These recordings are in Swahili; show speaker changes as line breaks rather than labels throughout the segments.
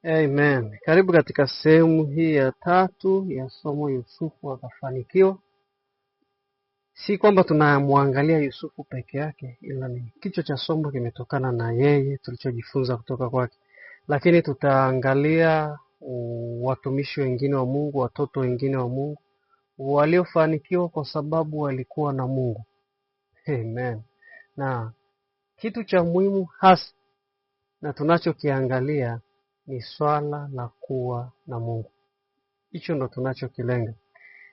Amen. Karibu katika sehemu hii ya 3 ya somo Yusufu akafanikiwa. Si kwamba tunamwangalia Yusufu peke yake, ila ni kichwa cha somo kimetokana na yeye tulichojifunza kutoka kwake. Lakini tutaangalia watumishi wengine wa Mungu, watoto wengine wa Mungu waliofanikiwa kwa sababu walikuwa na Mungu. Amen. Na kitu cha muhimu hasa na tunachokiangalia ni swala la kuwa na Mungu. Hicho ndo tunachokilenga.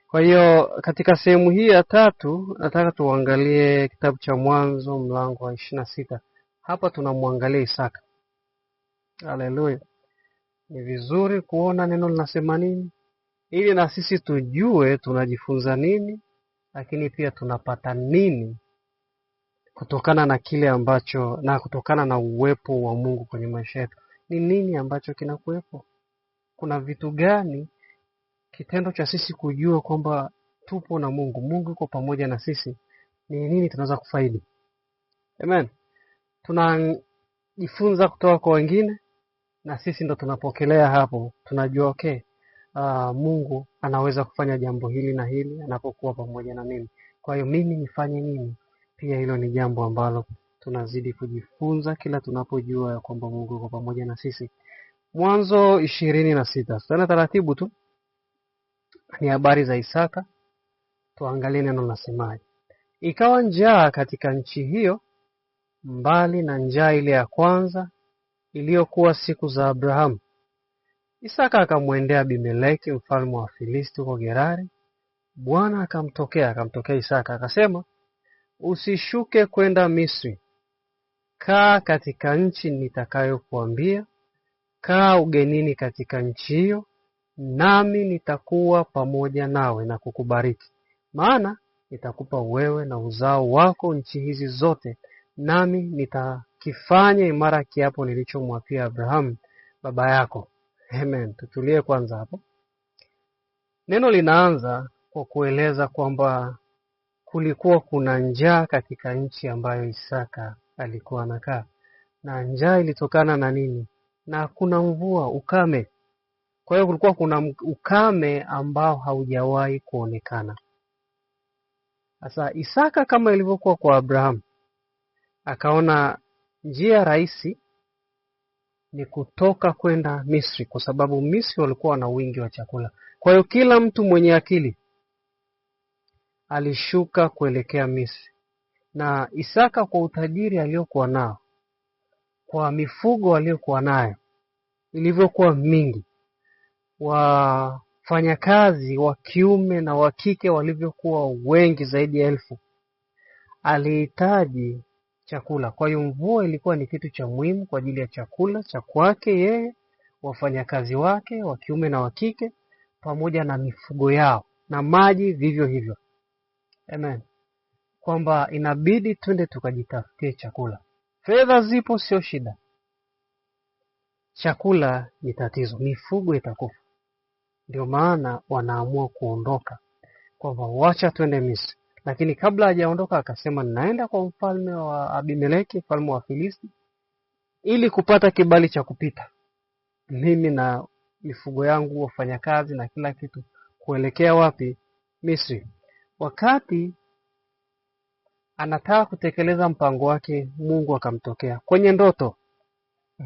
Kwa hiyo katika sehemu hii ya 3 nataka tuangalie kitabu cha Mwanzo mlango wa 26. Hapa tunamwangalia Isaka. Haleluya. Ni vizuri kuona neno linasema nini, ili na sisi tujue tunajifunza nini, lakini pia tunapata nini kutokana na kile ambacho na kutokana na uwepo wa Mungu kwenye maisha yetu. Ni nini ambacho kinakuwepo? Kuna vitu gani? Kitendo cha sisi kujua kwamba tupo na Mungu, Mungu yuko pamoja na sisi, ni nini tunaweza kufaidi? Amen. Tunajifunza kutoka kwa wengine na sisi ndo tunapokelea hapo. Tunajua Mungu anaweza kufanya jambo hili na hili anapokuwa pamoja na mimi. Kwa hiyo mimi nifanye nini? Pia hilo ni jambo ambalo tunazidi kujifunza kila tunapojua kwamba Mungu yuko pamoja na sisi. Mwanzo 26. Sana taratibu tu. Ni habari za Isaka. Tuangalie neno linasemaje. Ikawa njaa katika nchi hiyo, mbali na njaa ile ya kwanza iliyokuwa siku za Abrahamu. Isaka akamwendea Abimeleki mfalme wa Filisti huko Gerari. Bwana akamtokea Isaka akasema, usishuke kwenda Misri. Kaa katika nchi nitakayokuambia. Kaa ugenini katika nchi hiyo, nami nitakuwa pamoja nawe na kukubariki. Maana nitakupa wewe na uzao wako nchi hizi zote, nami nitakifanya imara kiapo nilichomwapia Abrahamu baba yako. Amen. Tutulie kwanza hapo. Neno linaanza kwa kueleza kwamba kulikuwa kuna njaa katika nchi ambayo Isaka alikuwa anakaa. Na njaa ilitokana na nini? Na kuna mvua, ukame. Kwa hiyo kulikuwa kuna ukame ambao haujawahi kuonekana. Sasa Isaka, kama ilivyokuwa kwa Abraham, akaona njia rahisi ni kutoka kwenda Misri, kwa sababu Misri walikuwa na wingi wa chakula. Kwa hiyo kila mtu mwenye akili alishuka kuelekea Misri. Na Isaka, kwa utajiri aliokuwa nao, kwa mifugo aliokuwa nayo ilivyokuwa mingi, wafanyakazi wa kiume na wa kike walivyokuwa wengi zaidi ya 1000, alihitaji chakula. Kwa hiyo mvua ilikuwa ni kitu cha muhimu kwa ajili ya chakula cha kwake yeye, wafanyakazi wake wa kiume na wa kike, pamoja na mifugo yao, na maji vivyo hivyo. Amen. Kwamba inabidi twende tukajitafutie chakula. Fedha zipo, sio shida. Chakula ni tatizo, mifugo itakufa. Ndio maana wanaamua kuondoka, kwamba wacha twende Misri. Lakini kabla hajaondoka akasema, ninaenda kwa mfalme wa Abimeleki, mfalme wa Filisti, ili kupata kibali cha kupita mimi na mifugo yangu, wafanyakazi na kila kitu, kuelekea wapi? Misri. Wakati anataka kutekeleza mpango wake, Mungu akamtokea kwenye ndoto.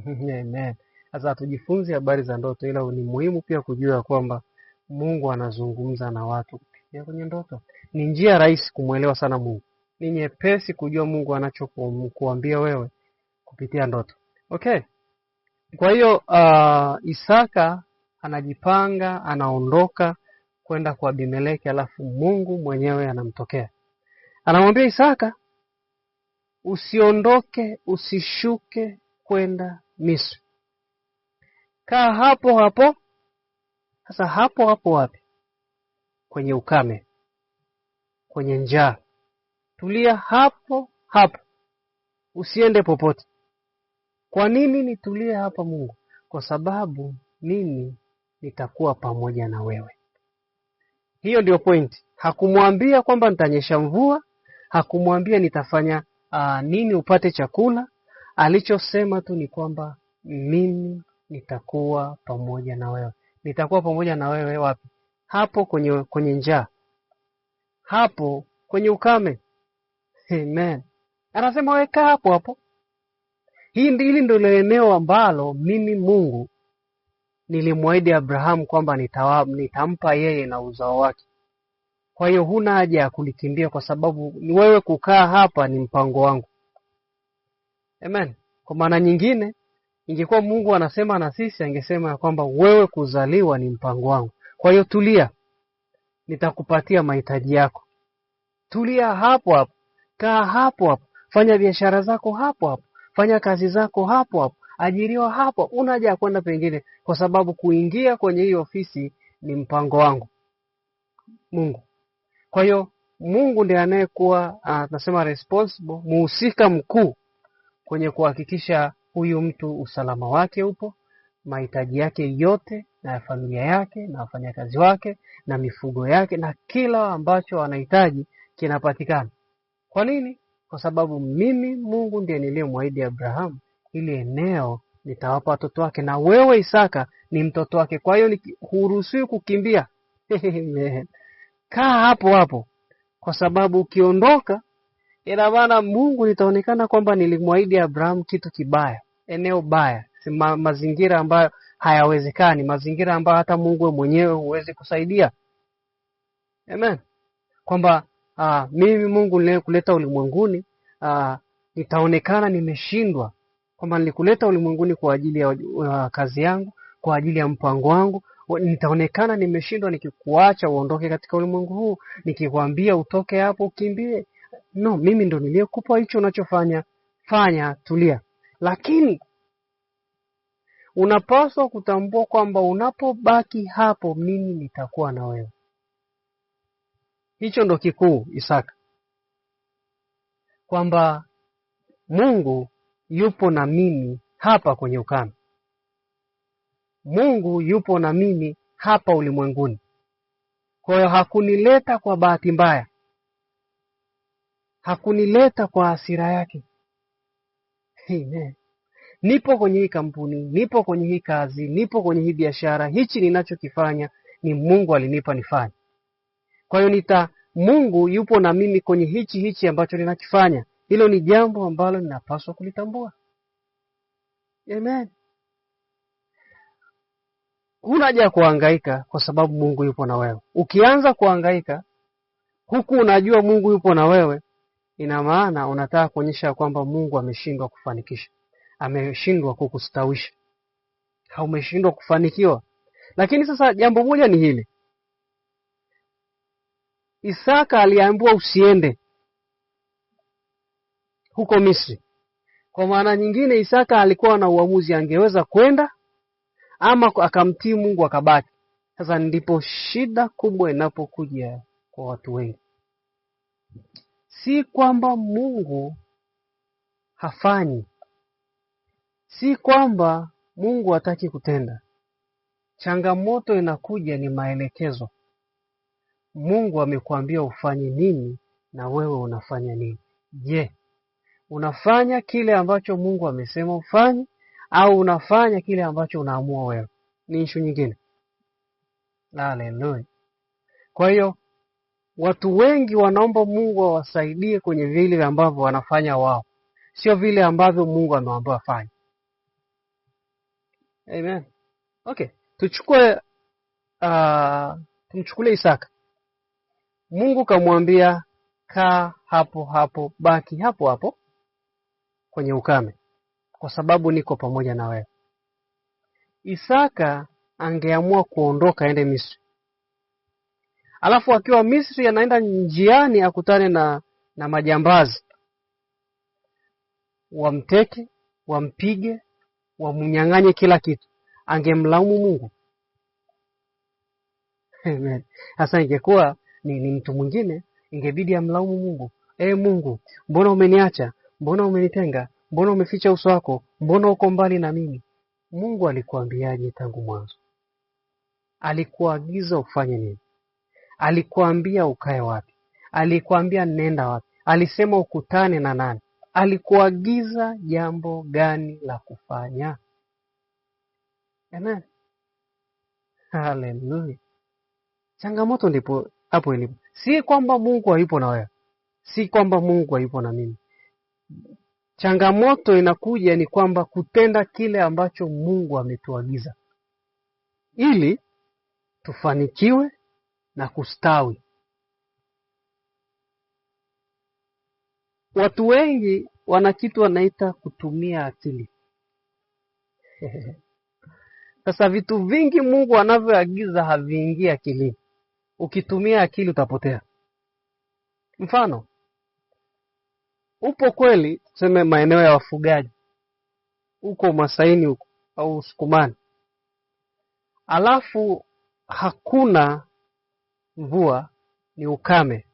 Amen. Sasa tujifunze habari za ndoto, ila ni muhimu pia kujua kwamba Mungu anazungumza na watu kupitia kwenye ndoto. Ni njia rahisi kumuelewa sana Mungu. Ni nyepesi kujua Mungu anachokuambia wewe kupitia ndoto. Okay? Kwa hiyo Isaka anajipanga, anaondoka kwenda kwa Abimeleki, alafu Mungu mwenyewe anamtokea. Anamwambia Isaka, usiondoke, usishuke kwenda Misri. Kaa hapo hapo. Sasa hapo hapo wapi? Kwenye ukame, kwenye njaa. Tulia hapo hapo, usiende popote. Kwa nini nitulie hapa Mungu? Kwa sababu mimi nitakuwa pamoja na wewe. Hiyo ndio point. Hakumwambia kwamba nitanyesha mvua, hakumwambia nitafanya nini upate chakula. Alichosema tu ni kwamba mimi nitakuwa pamoja na wewe. Nitakuwa pamoja na wewe wapi? Hapo kwenye njaa. Hapo kwenye ukame. Amen. Anasema weka hapo hapo. Hili ndio eneo ambalo mimi Mungu nilimwahidi Abrahamu kwamba nitampa yeye na uzao wake. Kwa hiyo huna haja ya kulikimbia, kwa sababu ni wewe kukaa hapa ni mpango wangu. Amen. Kwa maana nyingine, ingekuwa Mungu anasema na sisi, angesema kwamba wewe kuzaliwa ni mpango wangu. Kwa hiyo tulia, nitakupatia mahitaji yako. Tulia hapo hapo, kaa hapo hapo, fanya biashara zako hapo hapo, fanya kazi zako hapo hapo, ajiriwa hapo. Una haja ya kwenda pengine, kwa sababu kuingia kwenye hiyo ofisi ni mpango wangu Mungu. Kwa hiyo Mungu ndiye anayekuwa tunasema responsible, muhusika mkuu kwenye kuhakikisha huyu mtu usalama wake upo, mahitaji yake yote na ya familia yake na wafanyakazi wake na mifugo yake na kila ambacho anahitaji kinapatikana. Kwa nini? Kwa sababu mimi Mungu ndiye niliyemwahidi Abrahamu ili eneo nitawapa watoto wake, na wewe Isaka ni mtoto wake. Kwa hiyo huruhusiwi kukimbia. Kaa hapo hapo, kwa sababu ukiondoka ina maana Mungu nitaonekana kwamba nilimwahidi Abrahamu kitu kibaya, eneo baya, mazingira ambayo hayawezekani, mazingira ambayo hata Mungu mwenyewe huwezi kusaidia. Amen. Kwamba mimi Mungu nilikuleta ulimwenguni, nitaonekana nimeshindwa, kwamba nilikuleta ulimwenguni kwa ajili ya kazi yangu, kwa ajili ya mpango wangu. Nitaonekana nimeshindwa nikikuacha uondoke katika ulimwengu huu, nikikwambia utoke hapo ukimbie. No, mimi ndo niliyekupa hicho unachofanya. Fanya, tulia. Lakini unapaswa kutambua kwamba unapobaki hapo mimi nitakuwa na wewe. Hicho ndo kikuu Isaka. Kwamba Mungu yupo na mimi hapa kwenye ukame. Mungu yupo na mimi hapa ulimwenguni. Kwa hiyo hakunileta kwa bahati mbaya. Hakunileta kwa hasira yake. Amen. Nipo kwenye hii kampuni, nipo kwenye hii kazi, nipo kwenye hii biashara, hichi ninachokifanya ni Mungu alinipa nifanye. Kwa hiyo Mungu yupo na mimi kwenye hichi ambacho ninakifanya. Hilo ni jambo ambalo ninapaswa kulitambua. Amen. Huna haja kuhangaika kwa sababu Mungu yupo na wewe. Ukianza kuhangaika huku unajua Mungu yupo na wewe, ina maana unataka kuonyesha kwamba Mungu ameshindwa kufanikisha. Ameshindwa kukustawisha. Umeshindwa kufanikiwa. Lakini sasa jambo moja ni hili. Isaka aliambiwa usiende huko Misri. Kwa maana nyingine Isaka alikuwa na uamuzi, angeweza kwenda ama akamtii Mungu akabaki. Sasa ndipo shida kubwa inapokuja kwa watu wengi. Si kwamba Mungu hafanyi. Si kwamba Mungu hataki kutenda. Changamoto inakuja ni maelekezo. Mungu amekuambia ufanye nini na wewe unafanya nini? Je, unafanya kile ambacho Mungu amesema ufanye au unafanya kile ambacho unaamua wewe? Ni issue nyingine. Haleluya. Kwa hiyo watu wengi wanaomba Mungu awasaidie kwenye vile ambavyo wanafanya wao, sio vile ambavyo Mungu amewaambia afanye. Amen. Okay, tumchukulie Isaka. Mungu kamwambia kaa hapo hapo, baki hapo hapo kwenye ukame, kwa sababu niko pamoja na wewe. Isaka angeamua kuondoka aende Misri. Alafu akiwa Misri anaenda njiani akutane na majambazi. Wamteke, wampige, wamunyang'anye kila kitu. Angemlaumu Mungu. Amen. Sasa ingekuwa ni mtu mwingine, ingebidi amlaumu Mungu. Mungu, mbona umeniacha? Mbona umenitenga? Mbona umeficha uso wako? Mbona uko mbali na mimi? Mungu alikuambiaje tangu mwanzo? Alikuagiza ufanye nini? Alikuambia ukae wapi? Alikuambia nenda wapi? Alisema ukutane na nani? Alikuagiza jambo gani la kufanya? Amen. Hallelujah. Changamoto ndipo hapo ilipo. Si kwamba Mungu hayupo na wewe. Si kwamba Mungu hayupo na mimi. Changamoto inakuja ni kwamba kutenda kile ambacho Mungu ametuagiza ili tufanikiwe na kustawi. Watu wengi wana kitu wanaita kutumia akili. Sasa vitu vingi Mungu anavyoagiza haviingia akilini. Ukitumia akili utapotea. Mfano, upo kweli tuseme maeneo ya wafugaji. Uko Masaini huko au Sukumani. Alafu hakuna mvua, ni ukame.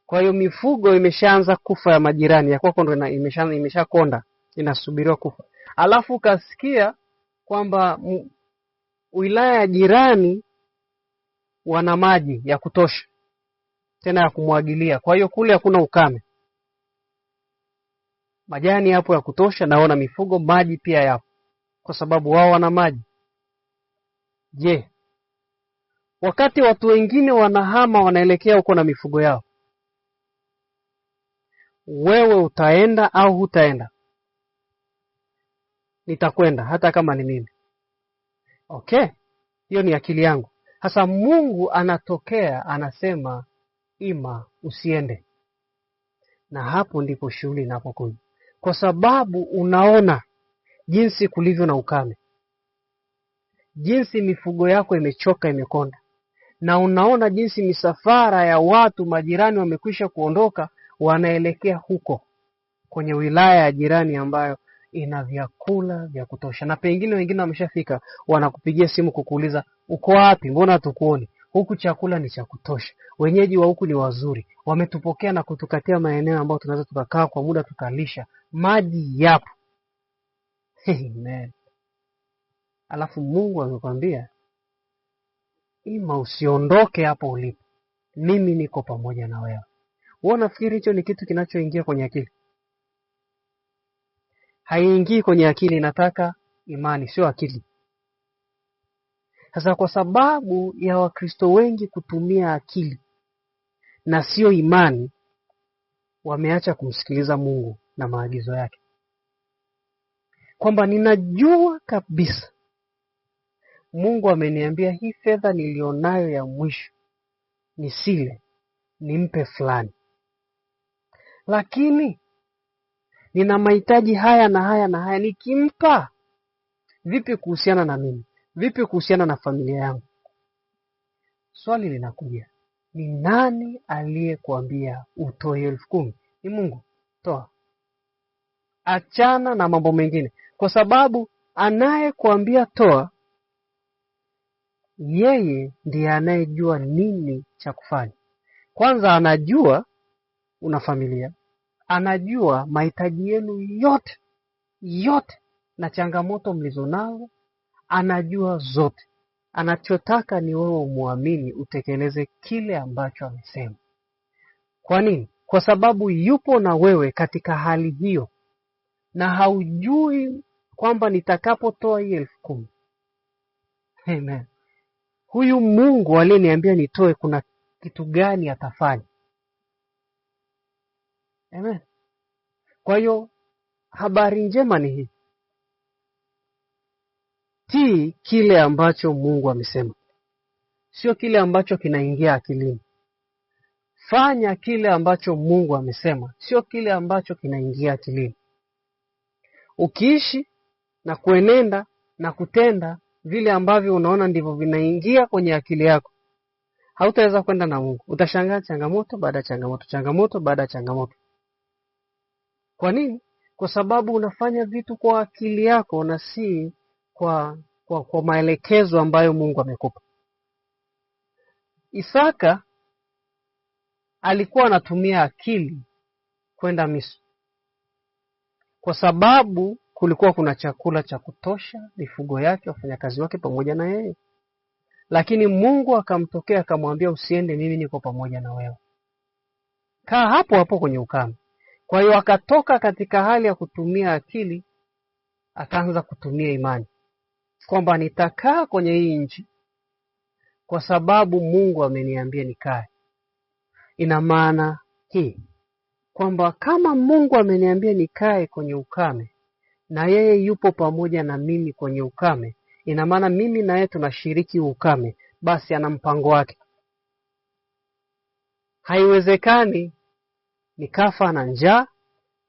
Kwa hiyo mifugo imeshaanza kufa ya majirani, ya kwako ndo imeshakonda, inasubiriwa kufa. Alafu ukasikia kwamba wilaya ya jirani wana maji ya kutosha tena ya kumwagilia. Kwa hiyo kule hakuna ukame. Majani hapo ya kutosha, naona mifugo maji pia yapo kwa sababu wao wana maji. Je, wakati watu wengine wanahama wanaelekea huko na mifugo yao, wewe utaenda au hutaenda? Nitakwenda hata kama ni mimi. Okay? Hiyo ni akili yangu. Sasa Mungu anatokea anasema ima usiende. Na hapo ndipo shughuli inapokuja. Kwa sababu unaona jinsi kulivyo na ukame. Jinsi mifugo yako imechoka, imekonda. Na unaona jinsi misafara ya watu majirani wamekwisha kuondoka, wanaelekea huko kwenye wilaya ya jirani ambayo ina vyakula vya kutosha. Na pengine wengine wameshafika, wanakupigia simu kukuuliza uko wapi, mbona hatukuoni? Huku chakula ni cha kutosha. Wenyeji wa huku ni wazuri. Wametupokea na kutukatia maeneo ambayo tunaweza tukakaa kwa muda tukalisha. Maji yapo. Amen. Alafu Mungu amekwambia ima usiondoke hapo ulipo. Mimi niko pamoja na wewe. Wewe unafikiri hicho ni kitu kinachoingia kwenye akili? Haiingii kwenye akili, inataka imani, sio akili. Sasa kwa sababu ya Wakristo wengi kutumia akili na sio imani, wameacha kumsikiliza Mungu na maagizo yake. Kwamba ninajua kabisa Mungu ameniambia hii fedha nilionayo ya mwisho nisile, nimpe fulani. Lakini nina mahitaji haya na haya na haya, nikimpa vipi kuhusiana na mimi? Vipi kuhusiana na familia yangu? Swali linakuja, ni nani aliyekuambia utoe 10,000? Ni Mungu. Toa. Achana na mambo mengine. Kwa sababu anayekuambia toa, yeye ndiye anayejua nini cha kufanya. Kwanza anajua una familia. Anajua mahitaji yenu yote na changamoto mlizonazo, anajua zote. Anachotaka ni wewe muamini, utekeleze kile ambacho amesema. Kwa nini? Kwa sababu yupo na wewe katika hali hiyo, na haujui kwamba nitakapotoa hii 10,000. Amen. Huyu Mungu aliyeniambia nitoe, kuna kitu gani atafanya? Amen. Kwa hiyo habari njema ni hii. Tii kile ambacho Mungu amesema. Sio kile ambacho kinaingia akilini. Fanya kile ambacho Mungu amesema, sio kile ambacho kinaingia akilini. Ukiishi na kuenenda na kutenda vile ambavyo unaona ndivyo vinaingia kwenye akili yako, hautaweza kwenda na Mungu. Utashangaa changamoto baada ya changamoto, changamoto baada ya changamoto. Kwa nini? Kwa sababu unafanya vitu kwa akili yako na si kwa maelekezo ambayo Mungu amekupa. Isaka alikuwa anatumia akili kwenda Misri, kwa sababu kulikuwa kuna chakula cha kutosha, mifugo yake, wafanyakazi wake pamoja na yeye. Lakini Mungu akamtokea akamwambia usiende, mimi niko pamoja na wewe. Kaa hapo hapo kwenye ukame. Kwa hiyo akatoka katika hali ya kutumia akili, akaanza kutumia imani. kwamba nitakaa kwenye hii nchi kwa sababu Mungu ameniambia nikae. Ina maana hii kwamba kama Mungu ameniambia nikae kwenye ukame na yeye yupo pamoja na mimi kwenye ukame, ina maana mimi na yeye tunashiriki ukame, basi ana mpango wake. Haiwezekani nikafa na njaa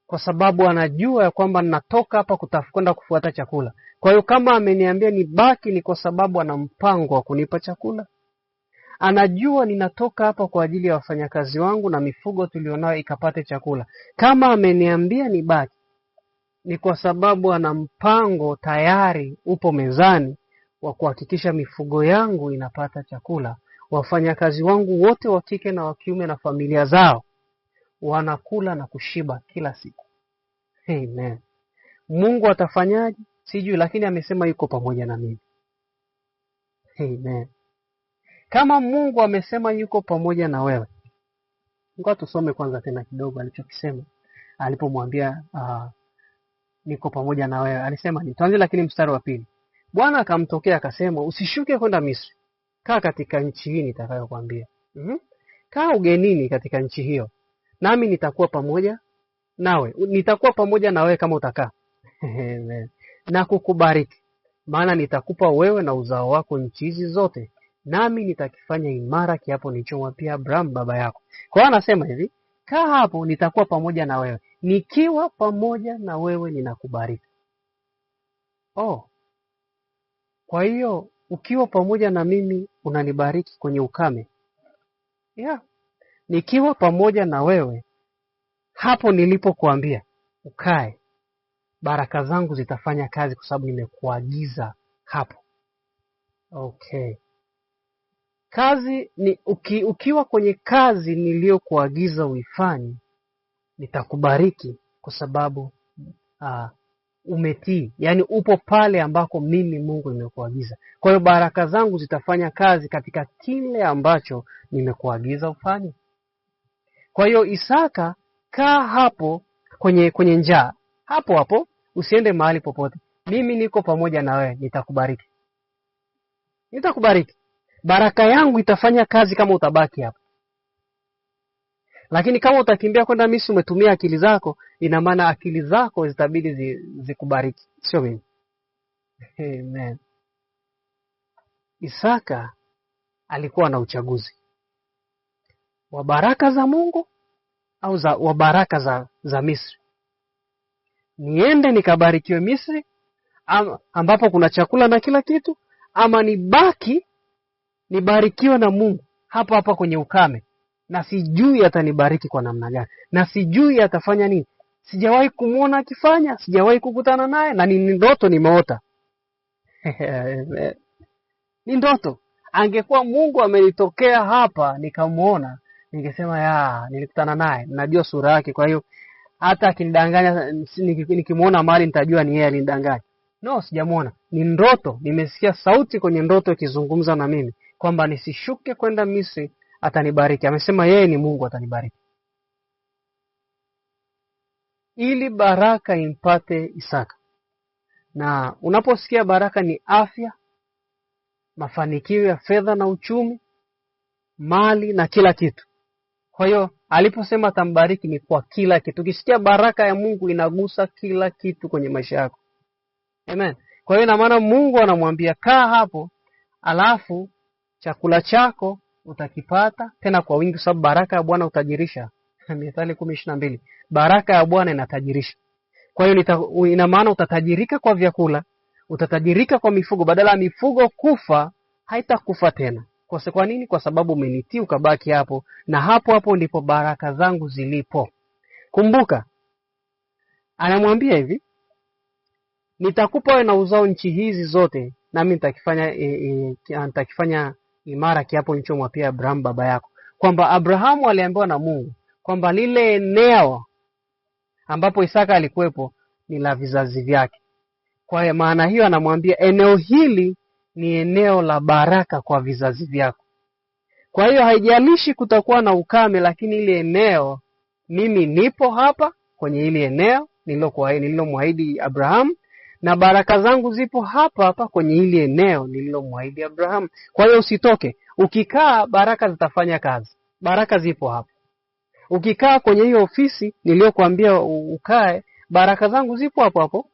kwa sababu anajua ya kwamba ninatoka hapa kwenda kufuata chakula. Kwa hiyo kama ameniambia nibaki ni kwa sababu ana mpango wa kunipa chakula. Anajua ninatoka hapa kwa ajili ya wafanyakazi wangu na mifugo tulionao ikapate chakula. Kama ameniambia nibaki ni kwa sababu ana mpango tayari upo mezani wa kuhakikisha mifugo yangu inapata chakula. Wafanyakazi wangu wote wa kike na wa kiume na familia zao wanakula na kushiba kila siku. Amen. Mungu atafanyaje? Sijui, lakini amesema yuko pamoja na mimi. Amen. Kama Mungu amesema yuko pamoja na wewe, ngoja tusome kwanza tena kidogo alichokisema alipomwambia niko pamoja na wewe. Alisema ni tuanze lakini mstari wa 2. Bwana akamtokea akasema, usishuke kwenda Misri. Kaa katika nchi hii nitakayokuambia. Kaa ugenini katika nchi hiyo. Nami nitakuwa pamoja nawe. Nitakuwa pamoja na wewe kama utakaa. Na kukubariki. Maana nitakupa wewe na uzao wako nchi hizi zote. Nami nitakifanya imara kiapo nilichomwapia Abraham baba yako. Kwa hiyo anasema hivi, kaa hapo nitakuwa pamoja na wewe. Nikiwa pamoja na wewe ninakubariki. Kwa hiyo ukiwa pamoja na mimi unanibariki kwenye ukame. Nikiwa pamoja na wewe hapo nilipokuambia ukae, baraka zangu zitafanya kazi kwa sababu nimekuagiza hapo. Kazi ni ukiwa kwenye kazi niliyokuagiza uifanye, nitakubariki kwa sababu umetii. Yaani upo pale ambako mimi Mungu nimekuagiza. Kwa hiyo baraka zangu zitafanya kazi katika kile ambacho nimekuagiza ufanye. Kwa hiyo Isaka, kaa hapo kwenye njaa. Hapo usiende mahali popote. Mimi niko pamoja na wewe, nitakubariki. Baraka yangu itafanya kazi kama utabaki hapa. Lakini kama utakimbia kwenda Misri umetumia akili zako, ina maana akili zako zitabidi zikubariki, sio mimi. Amen. Isaka alikuwa na uchaguzi wa baraka za Mungu au wa baraka za Misri. Niende nikabarikiwe Misri ambapo kuna chakula na kila kitu, ama nibaki nibarikiwe na Mungu hapa kwenye ukame, na sijui atanibariki kwa namna gani, na sijui atafanya nini. Sijawahi kumuona akifanya, sijawahi kukutana naye, na ni ndoto nimeota. Ni ndoto. Angekuwa Mungu amenitokea hapa nikamuona, ningesema nilikutana naye, najua sura yake, kwa hiyo hata akinidanganya nikimuona mahali nitajua ni yeye alinidanganya. No, sijamuona. Ni ndoto. Nimesikia sauti kwenye ndoto ikizungumza na mimi kwamba nisishuke kwenda Misri, atanibariki. Amesema yeye ni Mungu, atanibariki. Ili baraka impate Isaka. Na unaposikia baraka ni afya, mafanikio ya fedha na uchumi, mali na kila kitu. Kwa hiyo aliposema atambariki ni kwa kila kitu. Ukisikia baraka ya Mungu inagusa kila kitu kwenye maisha yako. Amen. Kwa hiyo ina maana Mungu anamwambia kaa hapo, alafu chakula chako utakipata tena kwa wingi, sababu baraka ya Bwana utajirisha. Mithali 10:22. Baraka ya Bwana inatajirisha. Kwa hiyo ina maana utatajirika kwa vyakula, utatajirika kwa mifugo. Badala ya mifugo kufa, haitakufa tena. Kwa nini? Kwa sababu umenitii ukabaki hapo, na hapo ndipo baraka zangu zilipo. Kumbuka, anamwambia hivi, nitakupa wewe na uzao nchi hizi zote, nami nitakifanya imara kiapo nilichomwapia Abraham baba yako. Kwamba Abrahamu aliambiwa na Mungu kwamba lile eneo ambapo Isaka alikuwepo ni la vizazi vyake. Kwa maana hiyo anamwambia eneo hili ni eneo la baraka kwa vizazi vyako. Kwa hiyo haijalishi kutakuwa na ukame, lakini ile eneo mimi nipo hapa kwenye ile eneo nililomwahidi Abraham, na baraka zangu zipo hapa hapa kwenye hili eneo nililomwahidi Abraham. Kwa hiyo usitoke. Ukikaa baraka zitafanya kazi. Baraka zipo hapa. Ukikaa kwenye hiyo ofisi niliyokuambia ukae, baraka zangu zipo hapo hapo,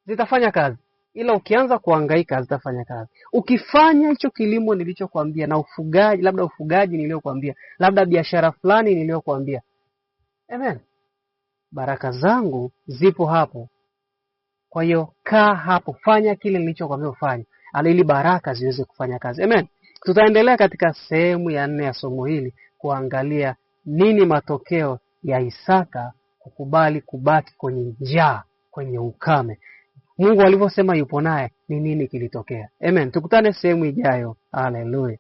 zitafanya kazi. Ila ukianza kuhangaika hazitafanya kazi. Ukifanya hicho kilimo nilichokuambia na ufugaji, labda ufugaji niliyokuambia, labda biashara fulani niliyokuambia, amen, baraka zangu zipo hapo. Kwa hiyo kaa hapo, fanya kile nilichokuambia ufanye, ili baraka ziweze kufanya kazi. Amen. Tutaendelea katika sehemu ya 4 ya somo hili kuangalia nini matokeo ya Isaka kukubali kubaki kwenye njaa, kwenye ukame. Mungu alivyosema yupo naye, ni nini kilitokea. Amen. Tukutane sehemu ijayo. Hallelujah.